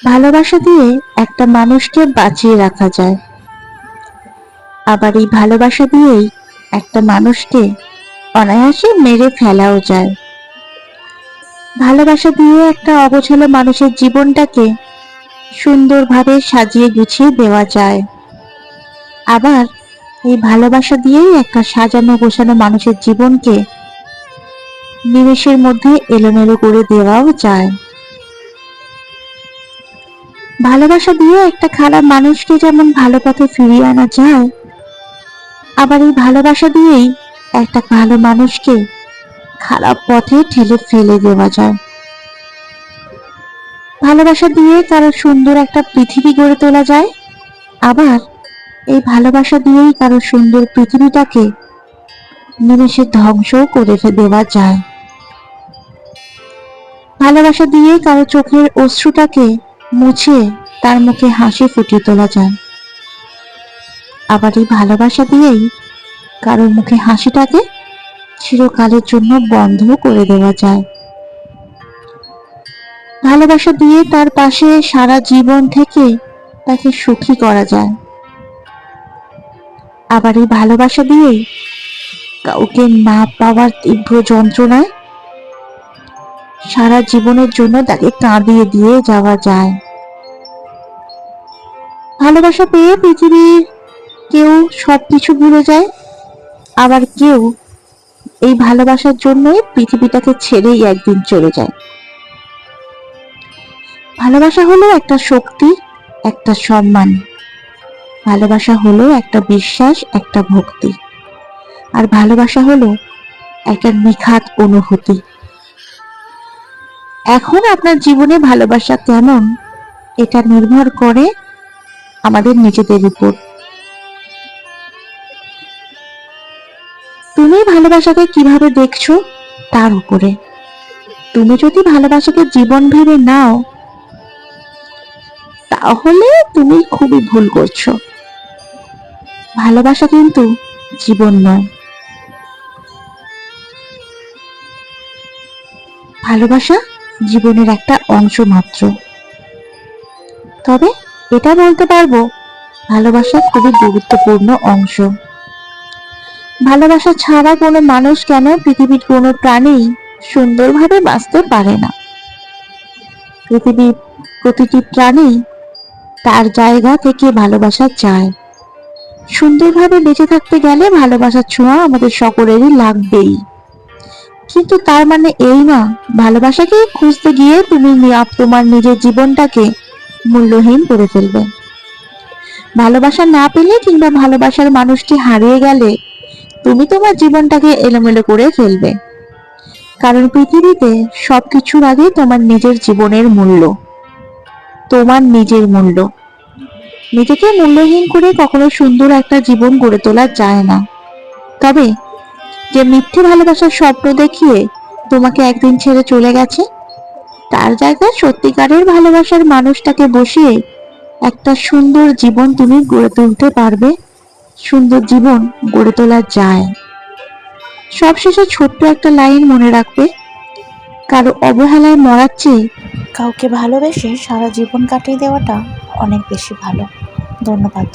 ভালোবাসা দিয়ে একটা মানুষকে বাঁচিয়ে রাখা যায়, আবার এই ভালোবাসা দিয়েই একটা মানুষকে অনায়াসে মেরে ফেলাও যায়। ভালোবাসা দিয়ে একটা অগোছালো মানুষের জীবনটাকে সুন্দরভাবে সাজিয়ে গুছিয়ে দেওয়া যায়। আবার এই ভালোবাসা দিয়েই একটা সাজানো গোছানো মানুষের জীবনকে নিমেষের মধ্যে এলোমেলো করে দেওয়াও যায়। ভালোবাসা দিয়ে একটা খারাপ মানুষকে যেমন ভালো পথে ফিরিয়ে আনা যায়, আবার এই ভালোবাসা দিয়েই একটা ভালো মানুষকে খারাপ পথে ঠেলে ফেলে দেওয়া যায়। ভালোবাসা দিয়ে কারো সুন্দর একটা পৃথিবী গড়ে তোলা যায়, আবার এই ভালোবাসা দিয়েই কারো সুন্দর পৃথিবীটাকে নিমেষে ধ্বংসও করে দেওয়া যায়। ভালোবাসা দিয়ে কারো চোখের অশ্রুটাকে মুছে তার মুখে হাসি ফুটিয়ে তোলা যায়, আবার এই ভালোবাসা দিয়েই কারোর মুখে হাসিটাকে চিরকালের জন্য বন্ধ করে দেওয়া যায়। ভালোবাসা দিয়ে তার পাশে সারা জীবন থেকে তাকে সুখী করা যায়, আবার এই ভালোবাসা দিয়েই কাউকে না পাওয়ার তীব্র যন্ত্রণায় সারা জীবনের জন্য তাকে কাঁদিয়ে দিয়ে যাওয়া যায়। ভালোবাসা পেয়ে পৃথিবীর কেউ সবকিছু ভুলে যায়, আবার কেউ এই ভালোবাসার জন্যই পৃথিবীটাকে ছেড়েই একদিন চলে যায়। ভালোবাসা হলো একটা শক্তি, একটা সম্মান। ভালোবাসা হলো একটা বিশ্বাস, একটা ভক্তি। আর ভালোবাসা হলো একটা নিখাত অনুভূতি। এখন আপনার জীবনে ভালোবাসা কেমন, এটা নির্ভর করে আমাদের নিজেদের উপর। তুমি ভালোবাসাকে কিভাবে দেখছো তার উপরে। তুমি যদি ভালোবাসাকে জীবন ভেবে নাও, তাহলে তুমি খুবই ভুল করছো। ভালোবাসা কিন্তু জীবন নয়। ভালোবাসা জীবনের একটা অংশ মাত্র। তবে এটা বলতে পারবো, ভালোবাসা খুবই গুরুত্বপূর্ণ অংশ। ভালোবাসা ছাড়া কোনো মানুষ কেন পৃথিবীর কোনো প্রাণী সুন্দরভাবে বাঁচতে পারে না। পৃথিবীর প্রতিটি প্রাণী তার জায়গা থেকে ভালোবাসা চায়। সুন্দরভাবে বেঁচে থাকতে গেলে ভালোবাসার ছোঁয়া আমাদের সকলেরই লাগবেই। কিন্তু তার মানে এই না ভালোবাসাকে খুঁজতে গিয়ে তুমি তোমার নিজের জীবনটাকে মূল্যহীন করে ফেলবে। ভালোবাসা না পেলে কিংবা ভালোবাসার মানুষটি হারিয়ে গেলে তুমি তোমার জীবনটাকে এলোমেলো করে ফেলবে। কারণ পৃথিবীতে সবকিছুর আগে তোমার নিজের জীবনের মূল্য, তোমার নিজের মূল্য। নিজেকে মূল্যহীন করে কখনো সুন্দর একটা জীবন গড়ে তোলা যায় না। তবে যে মিথ্যে ভালোবাসার স্বপ্ন দেখিয়ে তোমাকে একদিন ছেড়ে চলে গেছে, তার জায়গায় সত্যিকারের ভালোবাসার মানুষটাকে বসিয়ে একটা সুন্দর জীবন তুমি গড়ে তুলতে পারবে। সুন্দর জীবন গড়ে তোলা যায়। সবশেষে ছোট্ট একটা লাইন মনে রাখবে, কারো অবহেলায় মরার চেয়ে কাউকে ভালোবেসে সারা জীবন কাটিয়ে দেওয়াটা অনেক বেশি ভালো। ধন্যবাদ।